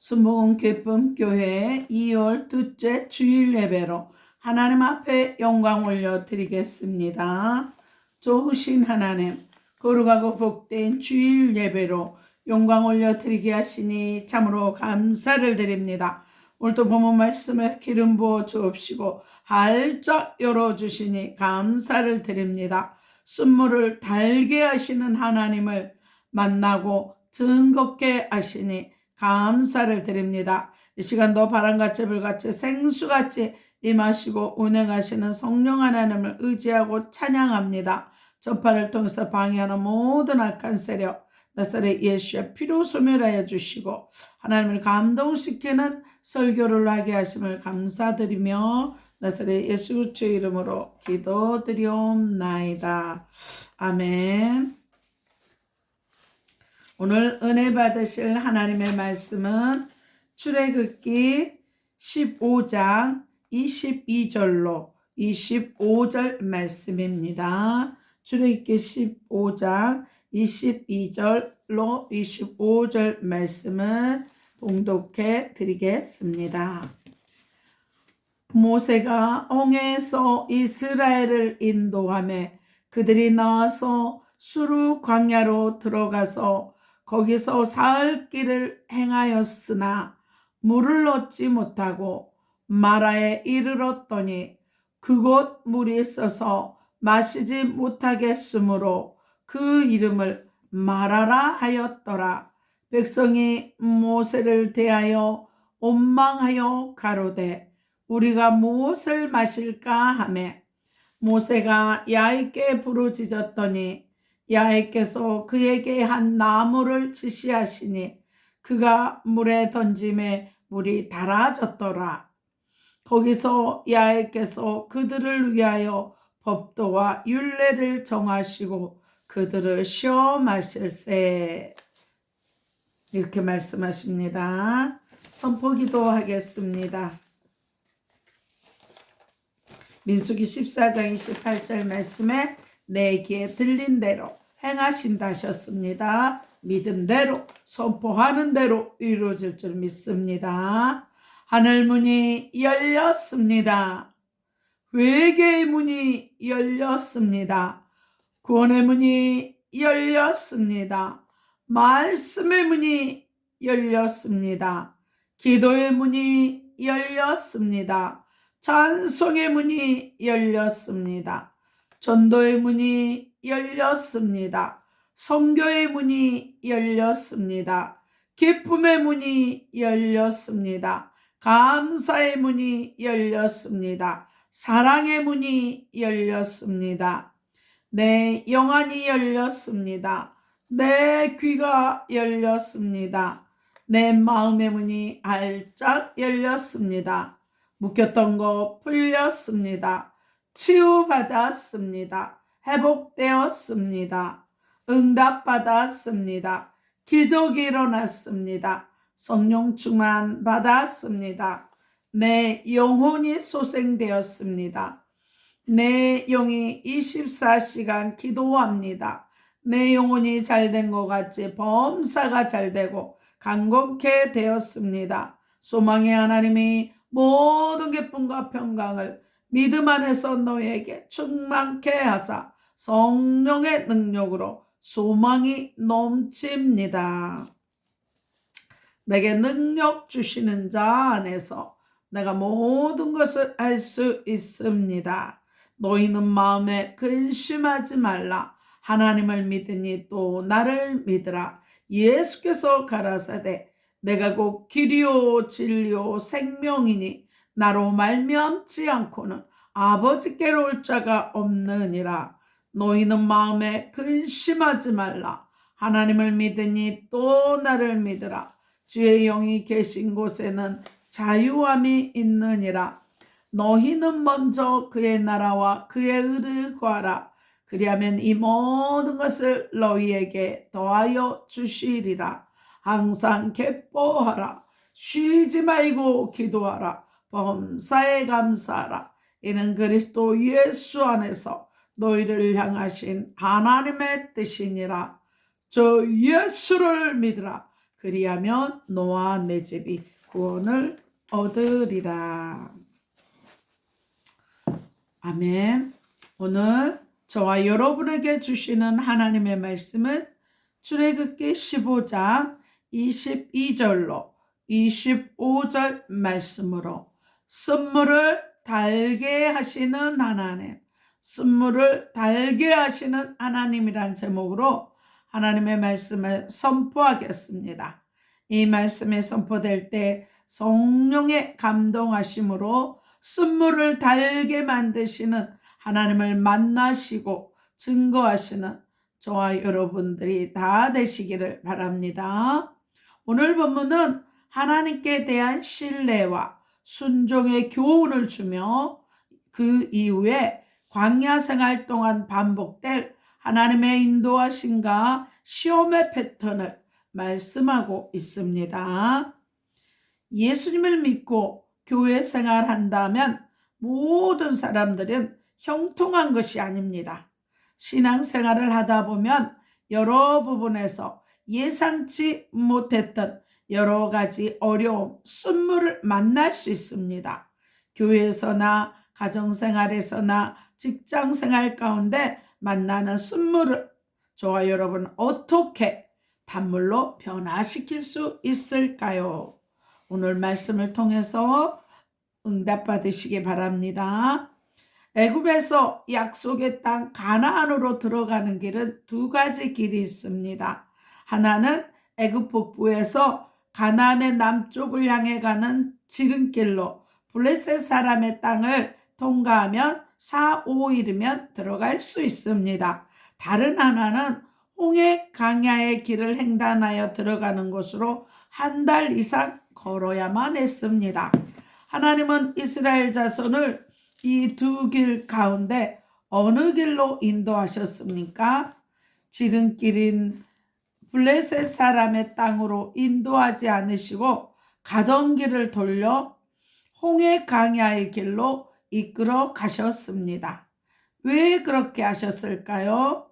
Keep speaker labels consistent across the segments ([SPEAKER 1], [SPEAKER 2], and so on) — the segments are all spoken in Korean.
[SPEAKER 1] 순복음 기쁨 교회 2월 둘째 주일 예배로 하나님 앞에 영광 올려 드리겠습니다. 좋으신 하나님, 거룩하고 복된 주일 예배로 영광 올려 드리게 하시니 참으로 감사를 드립니다. 오늘도 본문 말씀을 기름 부어 주옵시고 활짝 열어주시니 감사를 드립니다. 순물을 달게 하시는 하나님을 만나고 즐겁게 하시니 감사를 드립니다. 이 시간도 바람같이 불같이 생수같이 임하시고 운행하시는 성령 하나님을 의지하고 찬양합니다. 전파를 통해서 방해하는 모든 악한 세력 나사렛 예수의 피로 소멸하여 주시고 하나님을 감동시키는 설교를 하게 하심을 감사드리며 나사렛 예수 그리스도의 이름으로 기도드리옵나이다. 아멘. 오늘 은혜 받으실 하나님의 말씀은 출애굽기 15장 22절로 25절 말씀입니다. 출애굽기 15장 22절로 25절 말씀을 봉독해 드리겠습니다. 모세가 홍해에서 이스라엘을 인도하며 그들이 나와서 수르 광야로 들어가서 거기서 사흘 길을 행하였으나 물을 얻지 못하고 마라에 이르렀더니 그곳 물이 있어서 마시지 못하겠으므로 그 이름을 마라라 하였더라. 백성이 모세를 대하여 원망하여 가로되 우리가 무엇을 마실까 하며 모세가 야훼께 부르짖었더니 야훼께서 그에게 한 나무를 지시하시니 그가 물에 던짐에 물이 달아졌더라. 거기서 야훼께서 그들을 위하여 법도와 율례를 정하시고 그들을 시험하실세. 이렇게 말씀하십니다. 선포기도 하겠습니다. 민수기 14장 28절 말씀에 내 귀에 들린 대로 행하신다 하셨습니다. 믿음대로 선포하는 대로 이루어질 줄 믿습니다. 하늘문이 열렸습니다. 회개의 문이 열렸습니다. 구원의 문이 열렸습니다. 말씀의 문이 열렸습니다. 기도의 문이 열렸습니다. 찬송의 문이 열렸습니다. 전도의 문이 열렸습니다. 선교의 문이 열렸습니다. 기쁨의 문이 열렸습니다. 감사의 문이 열렸습니다. 사랑의 문이 열렸습니다. 내 영안이 열렸습니다. 내 귀가 열렸습니다. 내 마음의 문이 활짝 열렸습니다. 묶였던 거 풀렸습니다. 치유받았습니다. 회복되었습니다. 응답받았습니다. 기적이 일어났습니다. 성령 충만 받았습니다. 내 영혼이 소생되었습니다. 내 영이 24시간 기도합니다. 내 영혼이 잘된 것 같이 범사가 잘되고 강건케 되었습니다. 소망의 하나님이 모든 기쁨과 평강을 믿음 안에서 너에게 충만케 하사 성령의 능력으로 소망이 넘칩니다. 내게 능력 주시는 자 안에서 내가 모든 것을 할 수 있습니다. 너희는 마음에 근심하지 말라. 하나님을 믿으니 또 나를 믿으라. 예수께서 가라사대 내가 곧 길이요 진리요 생명이니 나로 말미암지 않고는 아버지께로 올 자가 없느니라. 너희는 마음에 근심하지 말라. 하나님을 믿으니 또 나를 믿으라. 주의 영이 계신 곳에는 자유함이 있느니라. 너희는 먼저 그의 나라와 그의 의를 구하라. 그리하면 이 모든 것을 너희에게 더하여 주시리라. 항상 기뻐하라. 쉬지 말고 기도하라. 범사에 감사하라. 이는 그리스도 예수 안에서 너희를 향하신 하나님의 뜻이니라. 저 예수를 믿으라. 그리하면 너와 내 집이 구원을 얻으리라. 아멘. 오늘 저와 여러분에게 주시는 하나님의 말씀은 출애굽기 15장 22절로 25절 말씀으로 쓴물을 달게 하시는 하나님, 쓴물을 달게 하시는 하나님이란 제목으로 하나님의 말씀을 선포하겠습니다. 이 말씀이 선포될 때 성령의 감동하심으로 쓴물을 달게 만드시는 하나님을 만나시고 증거하시는 저와 여러분들이 다 되시기를 바랍니다. 오늘 본문은 하나님께 대한 신뢰와 순종의 교훈을 주며 그 이후에 광야 생활 동안 반복될 하나님의 인도하심과 시험의 패턴을 말씀하고 있습니다. 예수님을 믿고 교회 생활한다면 모든 사람들은 형통한 것이 아닙니다. 신앙생활을 하다 보면 여러 부분에서 예상치 못했던 여러 가지 어려움, 쓴물을 만날 수 있습니다. 교회에서나 가정생활에서나 직장생활 가운데 만나는 쓴물을 저와 여러분 어떻게 단물로 변화시킬 수 있을까요? 오늘 말씀을 통해서 응답받으시기 바랍니다. 애굽에서 약속의 땅 가나안으로 들어가는 길은 두 가지 길이 있습니다. 하나는 애굽 북부에서 가나안의 남쪽을 향해 가는 지름길로 블레셋 사람의 땅을 통과하면 4-5일이면 들어갈 수 있습니다. 다른 하나는 홍해 강야의 길을 횡단하여 들어가는 곳으로 한 달 이상 걸어야만 했습니다. 하나님은 이스라엘 자손을 이 두 길 가운데 어느 길로 인도하셨습니까? 지름길인 블레셋 사람의 땅으로 인도하지 않으시고 가던 길을 돌려 홍해 강야의 길로 이끌어 가셨습니다. 왜 그렇게 하셨을까요?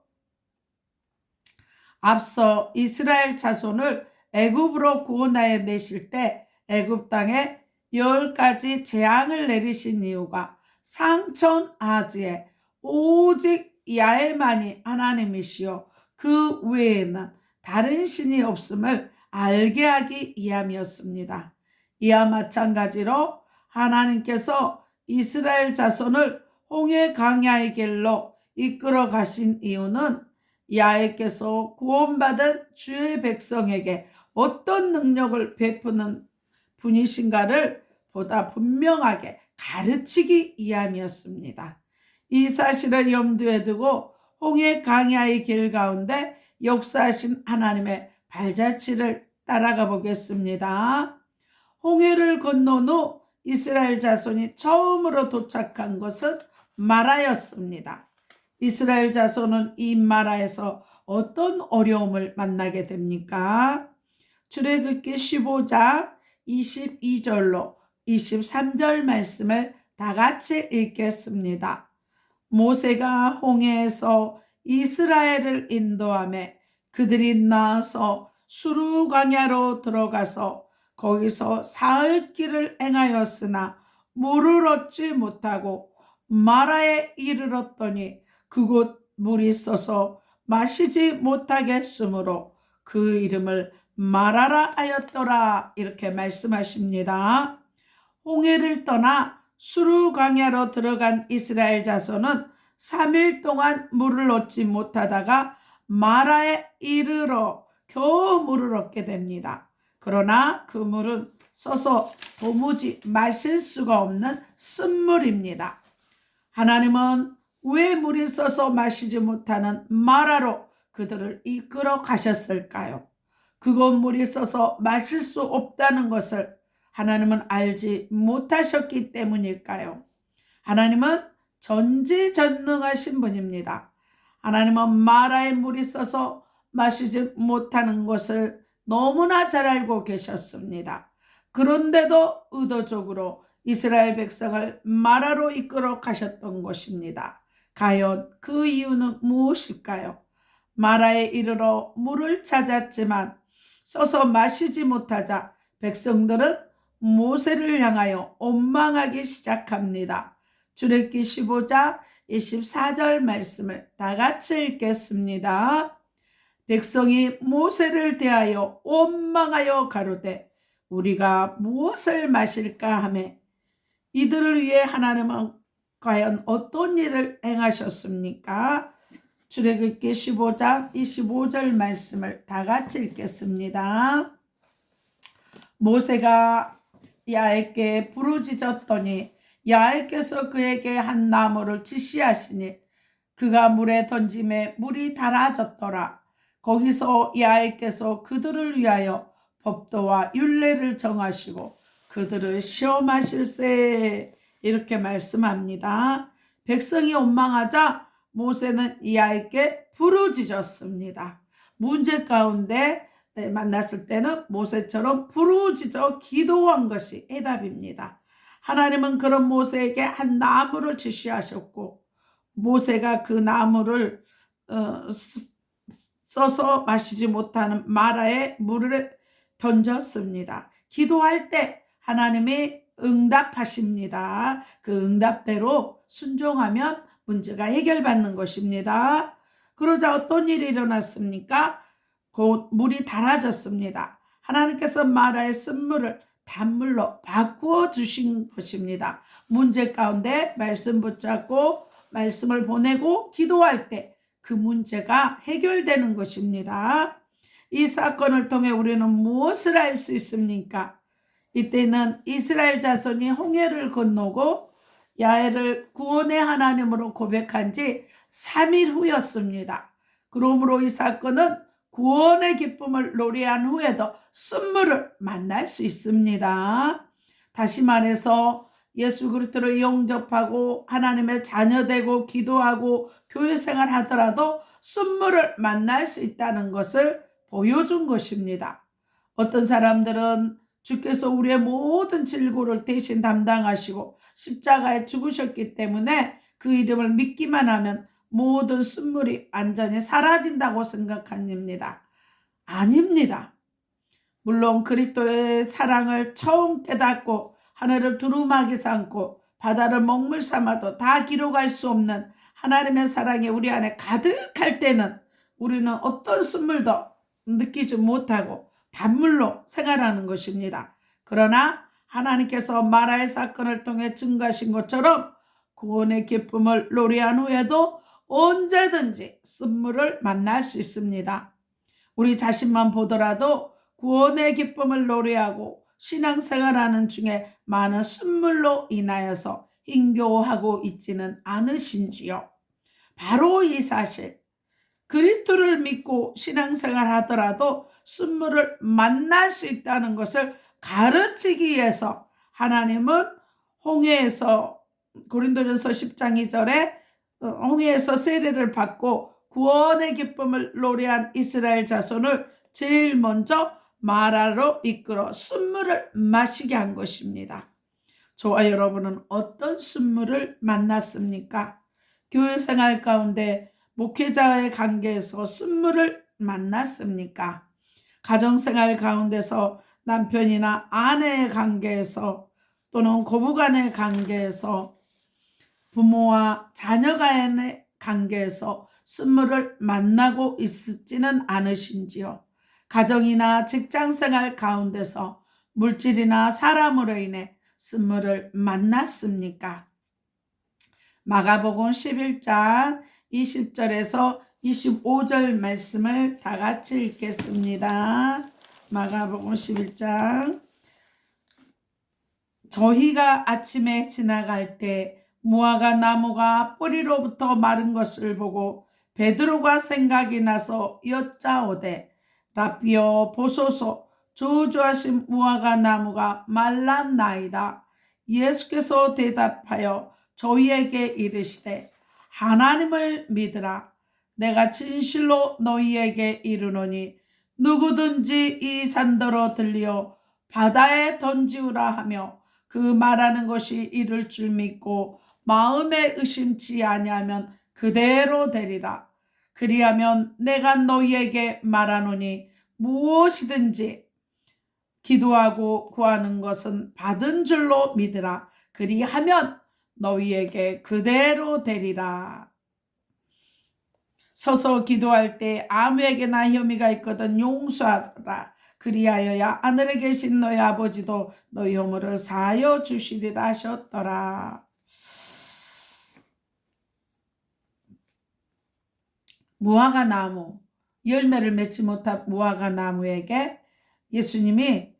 [SPEAKER 1] 앞서 이스라엘 자손을 애굽으로 구원하여 내실 때 애굽 땅에 10가지 재앙을 내리신 이유가 상천하지에 오직 야훼만이 하나님이시요 그 외에는 다른 신이 없음을 알게 하기 위함이었습니다. 이와 마찬가지로 하나님께서 이스라엘 자손을 홍해 강야의 길로 이끌어 가신 이유는 야훼께서 구원받은 주의 백성에게 어떤 능력을 베푸는 분이신가를 보다 분명하게 가르치기 위함이었습니다. 이 사실을 염두에 두고 홍해 강야의 길 가운데 역사하신 하나님의 발자취를 따라가 보겠습니다. 홍해를 건넌 후 이스라엘 자손이 처음으로 도착한 곳은 마라였습니다. 이스라엘 자손은 이 마라에서 어떤 어려움을 만나게 됩니까? 출애굽기 15장 22절로 23절 말씀을 다 같이 읽겠습니다. 모세가 홍해에서 이스라엘을 인도하며 그들이 나아서 수르 광야로 들어가서 거기서 사흘 길을 행하였으나 물을 얻지 못하고 마라에 이르렀더니 그곳 물이 썩어 마시지 못하겠으므로 그 이름을 마라라 하였더라. 이렇게 말씀하십니다. 홍해를 떠나 수르 광야로 들어간 이스라엘 자손은 3일 동안 물을 얻지 못하다가 마라에 이르러 겨우 물을 얻게 됩니다. 그러나 그 물은 써서 도무지 마실 수가 없는 쓴물입니다. 하나님은 왜 물이 써서 마시지 못하는 마라로 그들을 이끌어 가셨을까요? 그곳 물이 써서 마실 수 없다는 것을 하나님은 알지 못하셨기 때문일까요? 하나님은 전지전능하신 분입니다. 하나님은 마라에 물이 써서 마시지 못하는 것을 너무나 잘 알고 계셨습니다. 그런데도 의도적으로 이스라엘 백성을 마라로 이끌어 가셨던 것입니다. 과연 그 이유는 무엇일까요? 마라에 이르러 물을 찾았지만 써서 마시지 못하자 백성들은 모세를 향하여 원망하기 시작합니다. 출애굽기 15장 24절 말씀을 다 같이 읽겠습니다. 백성이 모세를 대하여 원망하여 가로되 우리가 무엇을 마실까 하며 이들을 위해 하나님은 과연 어떤 일을 행하셨습니까? 출애굽기 15장 25절 말씀을 다 같이 읽겠습니다. 모세가 야훼께 부르짖었더니 야훼께서 그에게 한 나무를 지시하시니 그가 물에 던짐에 물이 달아졌더라. 거기서 야훼께서 그들을 위하여 법도와 율례를 정하시고 그들을 시험하실세. 이렇게 말씀합니다. 백성이 원망하자 모세는 야훼께 부르짖었습니다. 문제 가운데 만났을 때는 모세처럼 부르짖어 기도한 것이 해답입니다. 하나님은 그런 모세에게 한 나무를 지시하셨고 모세가 그 나무를 써서 마시지 못하는 마라에 물을 던졌습니다. 기도할 때 하나님이 응답하십니다. 그 응답대로 순종하면 문제가 해결받는 것입니다. 그러자 어떤 일이 일어났습니까? 곧 물이 달아졌습니다. 하나님께서 마라의 쓴물을 단물로 바꾸어 주신 것입니다. 문제 가운데 말씀 붙잡고 말씀을 보내고 기도할 때 그 문제가 해결되는 것입니다. 이 사건을 통해 우리는 무엇을 알 수 있습니까? 이때는 이스라엘 자손이 홍해를 건너고 야훼를 구원의 하나님으로 고백한 지 3일 후였습니다. 그러므로 이 사건은 구원의 기쁨을 노래한 후에도 쓴물을 만날 수 있습니다. 다시 말해서 예수 그리스도를 영접하고 하나님의 자녀되고 기도하고 교회생활 하더라도 쓴물을 만날 수 있다는 것을 보여준 것입니다. 어떤 사람들은 주께서 우리의 모든 질고를 대신 담당하시고 십자가에 죽으셨기 때문에 그 이름을 믿기만 하면 모든 쓴물이 완전히 사라진다고 생각합니다. 아닙니다. 물론 그리스도의 사랑을 처음 깨닫고 하늘을 두루마기 삼고 바다를 먹물 삼아도 다 기록할 수 없는 하나님의 사랑이 우리 안에 가득할 때는 우리는 어떤 쓴물도 느끼지 못하고 단물로 생활하는 것입니다. 그러나 하나님께서 마라의 사건을 통해 증거하신 것처럼 구원의 기쁨을 노래한 후에도 언제든지 쓴물을 만날 수 있습니다. 우리 자신만 보더라도 구원의 기쁨을 노래하고 신앙생활하는 중에 많은 쓴물로 인하여서 힘겨워하고 있지는 않으신지요? 바로 이 사실, 그리스도를 믿고 신앙생활 하더라도 쓴물을 만날 수 있다는 것을 가르치기 위해서 하나님은 홍해에서 고린도전서 10장 2절에 홍해에서 세례를 받고 구원의 기쁨을 노래한 이스라엘 자손을 제일 먼저 마라로 이끌어 쓴물을 마시게 한 것입니다. 저와 여러분은 어떤 쓴물을 만났습니까? 교회생활 가운데 목회자의 관계에서 쓴물을 만났습니까? 가정생활 가운데서 남편이나 아내의 관계에서 또는 고부간의 관계에서 부모와 자녀 간의 관계에서 쓴물을 만나고 있지는 않으신지요? 가정이나 직장생활 가운데서 물질이나 사람으로 인해 쓴물을 만났습니까? 마가복음 11장 20절에서 25절 말씀을 다 같이 읽겠습니다. 마가복음 11장. 저희가 아침에 지나갈 때 무화과 나무가 뿌리로부터 마른 것을 보고 베드로가 생각이 나서 여짜오되 라삐여 보소서, 저주하신 무화과 나무가 말랐나이다. 예수께서 대답하여 저희에게 이르시되 하나님을 믿으라. 내가 진실로 너희에게 이르노니 누구든지 이 산더러 들리어 바다에 던지우라 하며 그 말하는 것이 이룰 줄 믿고 마음에 의심치 아니하면 그대로 되리라. 그리하면 내가 너희에게 말하노니 무엇이든지 기도하고 구하는 것은 받은 줄로 믿으라. 그리하면 너희에게 그대로 되리라. 서서 기도할 때 아무에게나 혐의가 있거든 용서하라. 그리하여야 하늘에 계신 너희 아버지도 너희 허물을 사하여 주시리라 하셨더라. 무화과 나무, 열매를 맺지 못한 무화과 나무에게 예수님이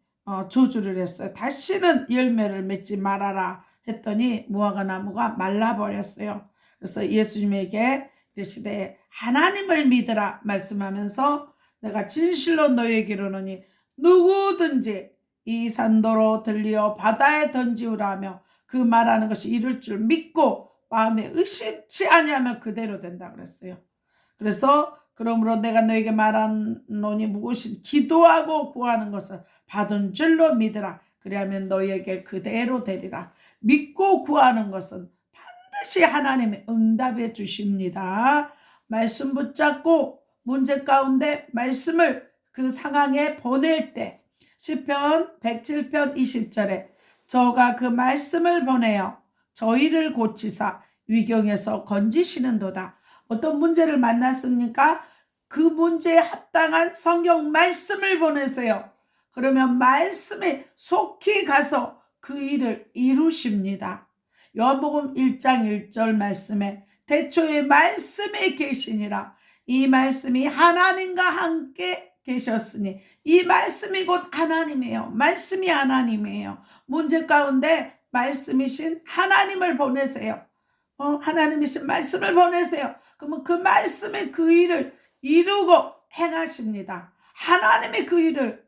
[SPEAKER 1] 저주를 했어요. 다시는 열매를 맺지 말아라 했더니 무화과 나무가 말라버렸어요. 그래서 예수님에게 이르시되 하나님을 믿으라 말씀하면서 내가 진실로 너희에게 이르노니 누구든지 이 산도로 들리어 바다에 던지우라 하며 그 말하는 것이 이룰 줄 믿고 마음에 의심치 아니하면 그대로 된다 그랬어요. 그래서 그러므로 내가 너에게 말하노니 무엇이 기도하고 구하는 것을 받은 줄로 믿으라. 그리하면 너희에게 그대로 되리라. 믿고 구하는 것은 반드시 하나님이 응답해 주십니다. 말씀 붙잡고 문제 가운데 말씀을 그 상황에 보낼 때 시편 107편 20절에 저가 그 말씀을 보내어 저희를 고치사 위경에서 건지시는도다. 어떤 문제를 만났습니까? 그 문제에 합당한 성경 말씀을 보내세요. 그러면 말씀에 속히 가서 그 일을 이루십니다. 요한복음 1장 1절 말씀에 태초에 말씀이 계시니라. 이 말씀이 하나님과 함께 계셨으니 이 말씀이 곧 하나님이에요. 말씀이 하나님이에요. 문제 가운데 말씀이신 하나님을 보내세요. 하나님이신 말씀을 보내세요. 그러면 그 말씀의 그 일을 이루고 행하십니다. 하나님이 그 일을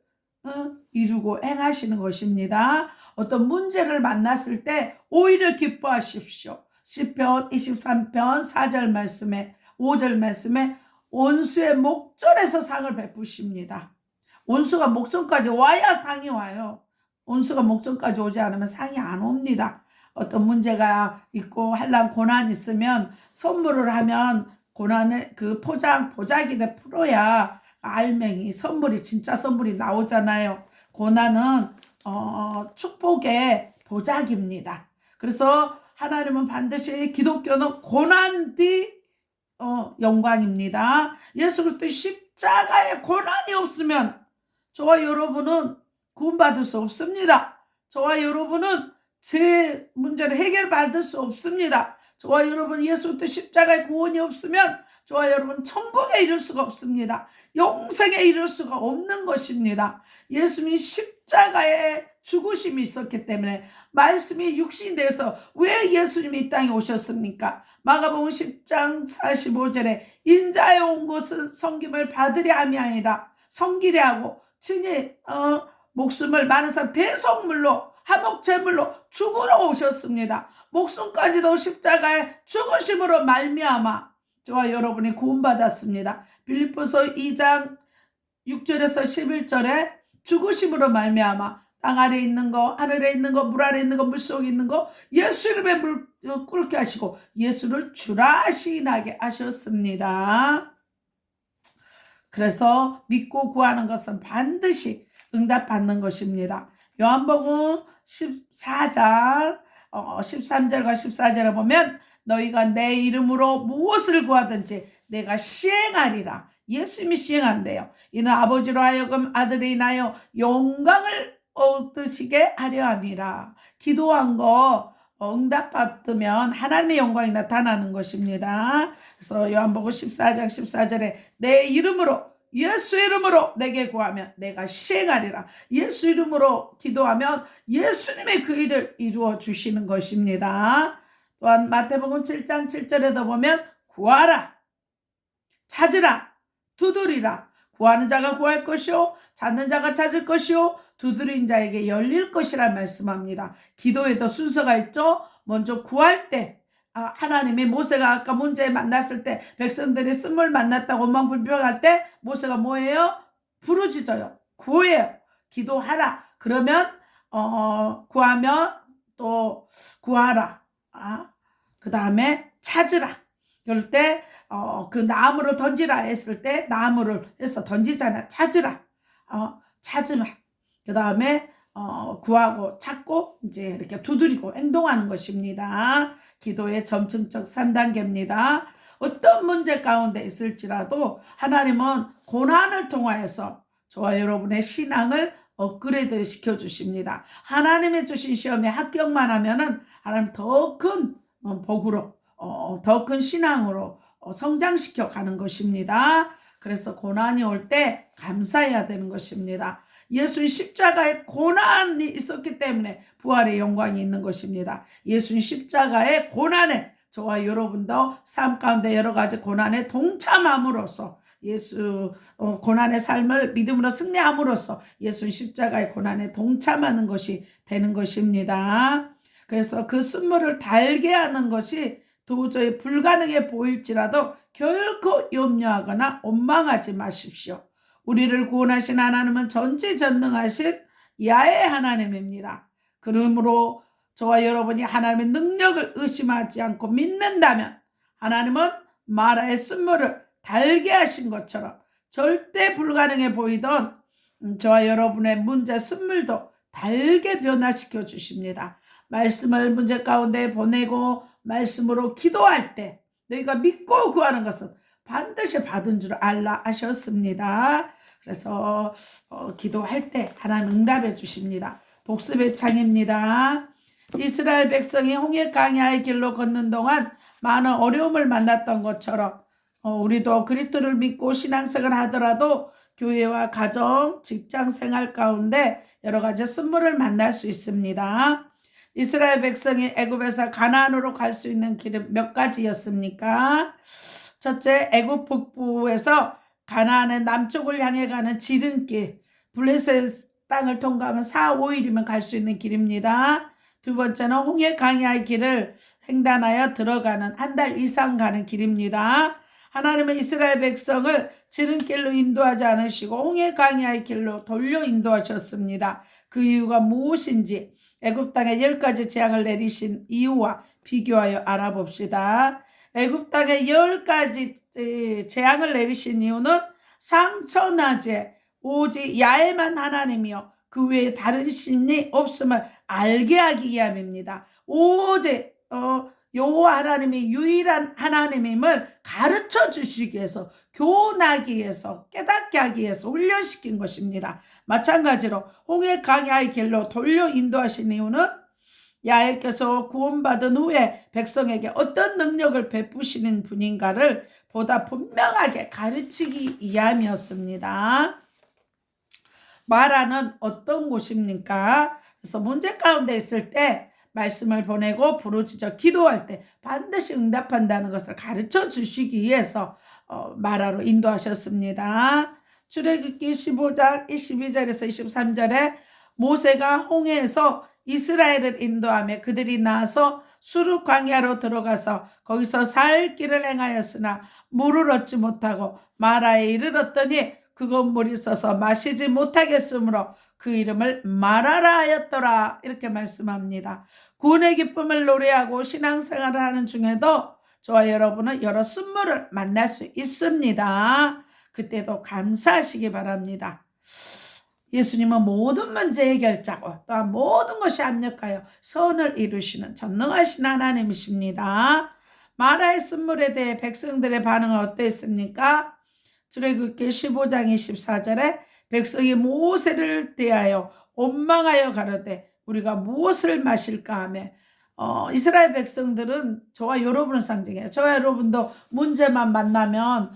[SPEAKER 1] 이루고 행하시는 것입니다. 어떤 문제를 만났을 때 오히려 기뻐하십시오. 시편 23편 4절 말씀에 5절 말씀에 온수의 목전에서 상을 베푸십니다. 온수가 목전까지 와야 상이 와요. 온수가 목전까지 오지 않으면 상이 안 옵니다. 어떤 문제가 있고 한란 고난이 있으면 선물을 하면 고난의 그 보자기를 풀어야 알맹이 선물이 진짜 선물이 나오잖아요. 고난은 축복의 보자기입니다. 그래서 하나님은 반드시 기독교는 고난 뒤 영광입니다. 예수 그리스도 십자가에 고난이 없으면 저와 여러분은 구원받을 수 없습니다. 저와 여러분은 제 문제를 해결받을 수 없습니다. 저와 여러분 예수 그리스도 십자가에 구원이 없으면 저와 여러분 천국에 이를 수가 없습니다. 영생에 이를 수가 없는 것입니다. 예수님이 십자가에 죽으심이 있었기 때문에 말씀이 육신이 돼서 왜 예수님이 이 땅에 오셨습니까? 마가복음 10장 45절에 인자에 온 것은 섬김을 받으려 함이 아니라 섬기려 하고 친히 목숨을 많은 사람 대속물로 화목제물로 죽으러 오셨습니다. 목숨까지도 십자가에 죽으심으로 말미암아 저와 여러분이 구원받았습니다. 빌립보서 2장 6절에서 11절에 죽으심으로 말미암아 땅 아래에 있는 거, 하늘에 있는 거, 물 아래에 있는 거, 물 속에 있는 거 예수 이름에 물 끓게 하시고 예수를 주라 시인하게 하셨습니다. 그래서 믿고 구하는 것은 반드시 응답받는 것입니다. 요한복음 14장 13절과 14절에 보면 너희가 내 이름으로 무엇을 구하든지 내가 시행하리라. 예수님이 시행한대요. 이는 아버지로 하여금 아들이 인하여 영광을 얻으시게 하려 함이라. 기도한 거 응답받으면 하나님의 영광이 나타나는 것입니다. 그래서 요한복음 14장 14절에 내 이름으로 예수 이름으로 내게 구하면 내가 시행하리라. 예수 이름으로 기도하면 예수님의 그 일을 이루어 주시는 것입니다. 또한 마태복음 7장 7절에도 보면 구하라, 찾으라, 두드리라. 구하는 자가 구할 것이요 찾는 자가 찾을 것이요 두드린 자에게 열릴 것이라 말씀합니다. 기도에도 순서가 있죠. 먼저 구할 때 하나님이 모세가 아까 문제 만났을 때 백성들이 쓴물 만났다고 원망불평할 때 모세가 뭐예요? 부르짖어요. 구해요. 기도하라. 그러면 구하면 또 구하라. 그 다음에 찾으라. 그럴 때 그 나무로 던지라 했을 때 나무를 해서 던지잖아. 찾으라. 찾으면 그 다음에 구하고 찾고 이제 이렇게 두드리고 행동하는 것입니다. 기도의 점층적 3단계입니다. 어떤 문제 가운데 있을지라도 하나님은 고난을 통하여서 저와 여러분의 신앙을 업그레이드 시켜주십니다. 하나님의 주신 시험에 합격만 하면은 하나님 더 큰 복으로 더 큰 신앙으로 성장시켜 가는 것입니다. 그래서 고난이 올 때 감사해야 되는 것입니다. 예수님 십자가에 고난이 있었기 때문에 부활의 영광이 있는 것입니다. 예수님 십자가의 고난에 저와 여러분도 삶 가운데 여러 가지 고난에 동참함으로써 예수 고난의 삶을 믿음으로 승리함으로써 예수님 십자가의 고난에 동참하는 것이 되는 것입니다. 그래서 그 쓴물을 달게 하는 것이 도저히 불가능해 보일지라도 결코 염려하거나 원망하지 마십시오. 우리를 구원하신 하나님은 전지전능하신 야훼 하나님입니다. 그러므로 저와 여러분이 하나님의 능력을 의심하지 않고 믿는다면 하나님은 마라의 쓴물을 달게 하신 것처럼 절대 불가능해 보이던 저와 여러분의 문제 쓴물도 달게 변화시켜 주십니다. 말씀을 문제 가운데 보내고 말씀으로 기도할 때 너희가 믿고 구하는 것은 반드시 받은 줄 알라 하셨습니다. 그래서 기도할 때 하나님 응답해 주십니다. 복습의 창입니다. 이스라엘 백성이 홍해 강야의 길로 걷는 동안 많은 어려움을 만났던 것처럼 우리도 그리스도를 믿고 신앙생활을 하더라도 교회와 가정, 직장생활 가운데 여러 가지 쓴물을 만날 수 있습니다. 이스라엘 백성이 애굽에서 가나안으로 갈 수 있는 길은 몇 가지였습니까? 첫째, 애굽 북부에서 가나안의 남쪽을 향해 가는 지름길, 블레셋 땅을 통과하면 4, 5일이면 갈 수 있는 길입니다. 두 번째는 홍해 강야의 길을 횡단하여 들어가는 한 달 이상 가는 길입니다. 하나님은 이스라엘 백성을 지름길로 인도하지 않으시고 홍해 강야의 길로 돌려 인도하셨습니다. 그 이유가 무엇인지 애굽 땅에 10가지 재앙을 내리신 이유와 비교하여 알아봅시다. 애굽 땅에 10가지 재앙을 내리신 이유는 상처나제 오직 야훼만 하나님이요 그 외에 다른 신이 없음을 알게 하기 위함입니다. 오직 여호와 하나님이 유일한 하나님임을 가르쳐 주시기 위해서 교훈하기 위해서 깨닫게 하기 위해서 훈련시킨 것입니다. 마찬가지로 홍해 강야의 길로 돌려 인도하신 이유는 야훼께서 구원받은 후에 백성에게 어떤 능력을 베푸시는 분인가를 보다 분명하게 가르치기 위함이었습니다. 마라는 어떤 곳입니까? 그래서 문제 가운데 있을 때 말씀을 보내고 부르짖어 기도할 때 반드시 응답한다는 것을 가르쳐 주시기 위해서 마라로 인도하셨습니다. 출애굽기 15장 22절에서 23절에 모세가 홍해에서 이스라엘을 인도하며 그들이 나서 수르 광야로 들어가서 거기서 사흘 길을 행하였으나 물을 얻지 못하고 마라에 이르렀더니 그곳 물이 있어서 마시지 못하겠으므로 그 이름을 마라라 하였더라. 이렇게 말씀합니다. 구원의 기쁨을 노래하고 신앙생활을 하는 중에도 저와 여러분은 여러 쓴물을 만날 수 있습니다. 그때도 감사하시기 바랍니다. 예수님은 모든 문제 해결자고 또한 모든 것이 합력하여 선을 이루시는 전능하신 하나님이십니다. 마라의 쓴물에 대해 백성들의 반응은 어땠습니까? 출애굽기 15장 24절에 백성이 모세를 대하여 원망하여 가로되 우리가 무엇을 마실까 하며 이스라엘 백성들은 저와 여러분을 상징해요. 저와 여러분도 문제만 만나면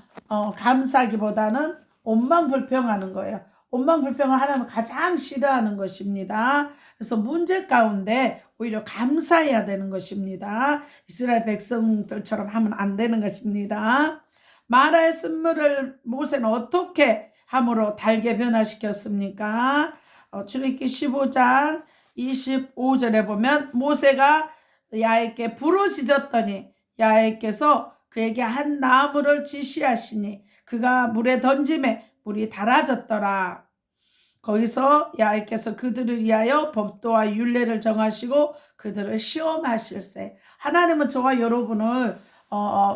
[SPEAKER 1] 감사하기보다는 원망불평하는 거예요. 원망불평을 하나님은 가장 싫어하는 것입니다. 그래서 문제 가운데 오히려 감사해야 되는 것입니다. 이스라엘 백성들처럼 하면 안 되는 것입니다. 마라의 쓴물을 모세는 어떻게 함으로 달게 변화시켰습니까? 출애굽기 15장 25절에 보면 모세가 야훼께 부르짖었더니 야훼께서 그에게 한 나무를 지시하시니 그가 물에 던짐에 물이 달아졌더라. 거기서 야훼께서 그들을 위하여 법도와 율례를 정하시고 그들을 시험하실세. 하나님은 저와 여러분을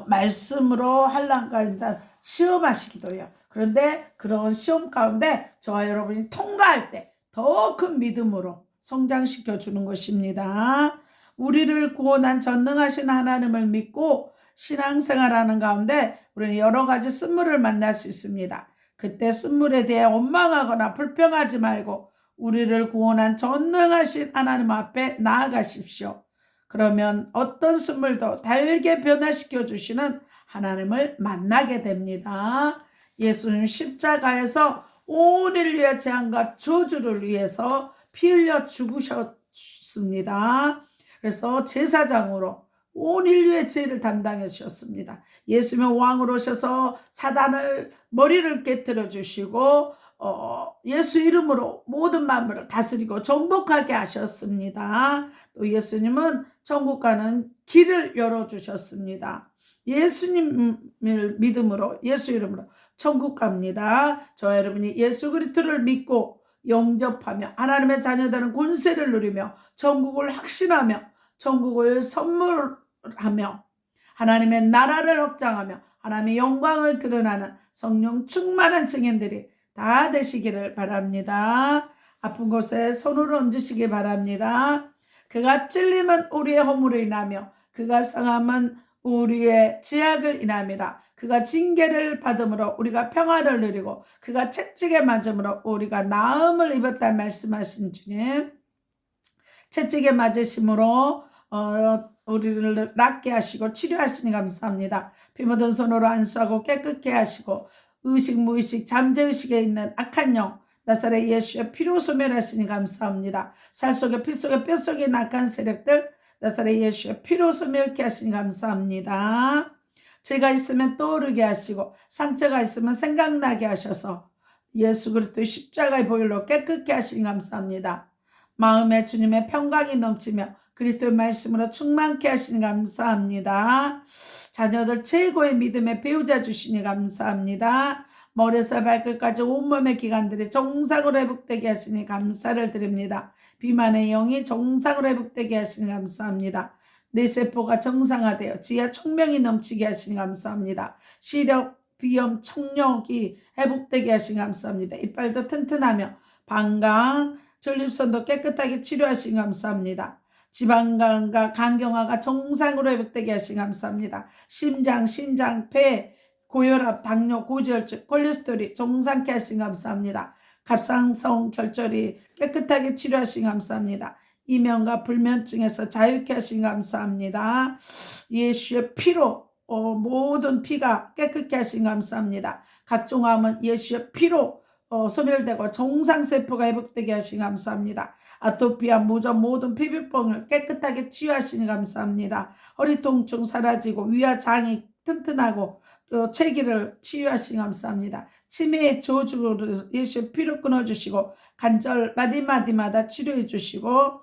[SPEAKER 1] 말씀으로 한란가인다 시험하시기도 해요. 그런데 그런 시험 가운데 저와 여러분이 통과할 때 더 큰 믿음으로 성장시켜 주는 것입니다. 우리를 구원한 전능하신 하나님을 믿고 신앙생활하는 가운데 우리는 여러 가지 쓴물을 만날 수 있습니다. 그때 쓴물에 대해 원망하거나 불평하지 말고 우리를 구원한 전능하신 하나님 앞에 나아가십시오. 그러면 어떤 쓴물도 달게 변화시켜 주시는 하나님을 만나게 됩니다. 예수님 십자가에서 온 인류의 재앙과 저주를 위해서 피 흘려 죽으셨습니다. 그래서 제사장으로 온 인류의 죄를 담당해 주셨습니다. 예수님은 왕으로 오셔서 사단을 머리를 깨뜨려 주시고 예수 이름으로 모든 만물을 다스리고 정복하게 하셨습니다. 또 예수님은 천국 가는 길을 열어주셨습니다. 예수님을 믿음으로 예수 이름으로 천국 갑니다. 저와 여러분이 예수 그리스도를 믿고 영접하며 하나님의 자녀되는 권세를 누리며 천국을 확신하며 천국을 선물하며 하나님의 나라를 확장하며 하나님의 영광을 드러나는 성령 충만한 증인들이 다 되시기를 바랍니다. 아픈 곳에 손을 얹으시기 바랍니다. 그가 찔림은 우리의 허물을 인하며 그가 상함은 우리의 죄악을 인함이라. 그가 징계를 받음으로 우리가 평화를 누리고 그가 채찍에 맞음으로 우리가 나음을 입었다 말씀하신 주님, 채찍에 맞으심으로 우리를 낫게 하시고 치료하시니 감사합니다. 피 묻은 손으로 안수하고 깨끗게 하시고 의식 무의식 잠재의식에 있는 악한 영 나사렛 예수의 피로 소멸하시니 감사합니다. 살 속에 피 속에 뼈 속에 악한 세력들 나사렛 예수의 피로 소멸케 하시니 감사합니다. 죄가 있으면 떠오르게 하시고 상처가 있으면 생각나게 하셔서 예수 그리스도의 십자가의 보혈로 깨끗게 하시니 감사합니다. 마음에 주님의 평강이 넘치며 그리스도의 말씀으로 충만케 하시니 감사합니다. 자녀들 최고의 믿음의 배우자 주시니 감사합니다. 머리에서 발끝까지 온몸의 기관들이 정상으로 회복되게 하시니 감사를 드립니다. 비만의 영이 정상으로 회복되게 하시니 감사합니다. 뇌 세포가 정상화되어 지하 총명이 넘치게 하시니 감사합니다. 시력, 비염, 청력이 회복되게 하시니 감사합니다. 이빨도 튼튼하며 방광, 전립선도 깨끗하게 치료하시니 감사합니다. 지방간과 간경화가 정상으로 회복되게 하시니 감사합니다. 심장, 신장, 폐, 고혈압, 당뇨, 고지혈증, 콜레스테롤이 정상케 하시니 감사합니다. 갑상선 결절이 깨끗하게 치료하시니 감사합니다. 이면과 불면증에서 자유케 하시니 감사합니다. 예수의 피로 모든 피가 깨끗게 하시니 감사합니다. 각종 암은 예수의 피로 소멸되고 정상세포가 회복되게 하시니 감사합니다. 아토피와 무좀 모든 피부병을 깨끗하게 치유하시니 감사합니다. 허리 통증 사라지고 위와 장이 튼튼하고 또 체기를 치유하시니 감사합니다. 치매의 저주를 예수의 피로 끊어주시고 관절 마디마디마다 치료해 주시고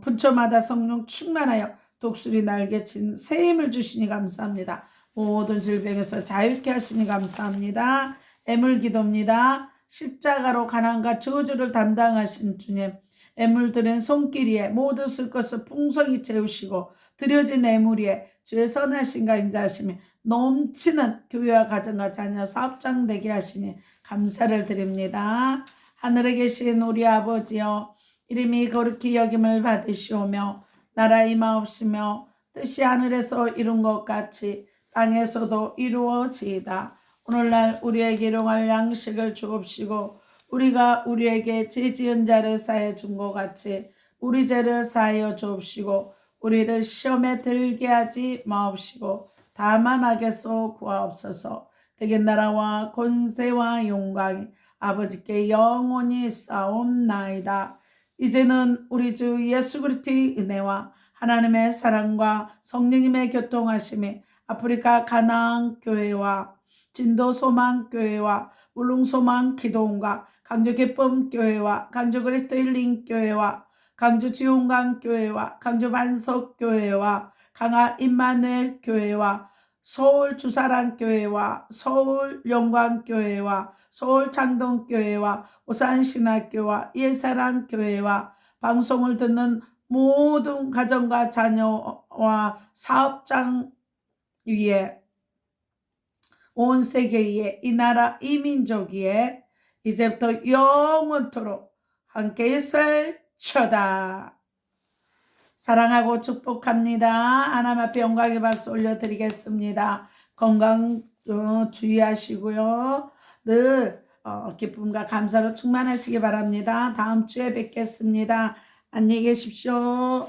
[SPEAKER 1] 분초마다 성령 충만하여 독수리 날개친 새 힘을 주시니 감사합니다. 모든 질병에서 자유케 하시니 감사합니다. 애물기도입니다. 십자가로 가난과 저주를 담당하신 주님, 애물 드린 손길 위에 모든 쓸 것을 풍성히 채우시고 드려진 애물 위에 주의 선하심과 인자하심이 넘치는 교회와 가정과 자녀 사업장 되게 하시니 감사를 드립니다. 하늘에 계신 우리 아버지여, 이름이 거룩히 여김을 받으시오며 나라 임하옵시며 뜻이 하늘에서 이룬 것 같이 땅에서도 이루어지이다. 오늘날 우리에게 일용할 양식을 주옵시고 우리가 우리에게 죄 지은 자를 사해 준 것 같이 우리 죄를 사하여 주옵시고 우리를 시험에 들게 하지 마옵시고 다만 악에서 구하옵소서. 되게 나라와 권세와 영광이 아버지께 영원히 싸움나이다. 이제는 우리 주 예수 그리스도의 은혜와 하나님의 사랑과 성령님의 교통하심이 아프리카 가나안 교회와 진도 소망 교회와 울릉소망 기도원과 강주 기쁨 교회와 강주 그리스도 힐링 교회와 강주 지용강 교회와 강주 반석 교회와 강화 임마누엘 교회와 서울 주사랑 교회와 서울 영광 교회와 서울 창동 교회와 오산 신학교와 예사랑 교회와 방송을 듣는 모든 가정과 자녀와 사업장 위에 온 세계에 이 나라 이 민족이에 이제부터 영원토록 함께 있을처다. 사랑하고 축복합니다. 하나님 앞에 영광의 박수 올려드리겠습니다. 건강 주의하시고요. 늘 기쁨과 감사로 충만하시기 바랍니다. 다음 주에 뵙겠습니다. 안녕히 계십시오.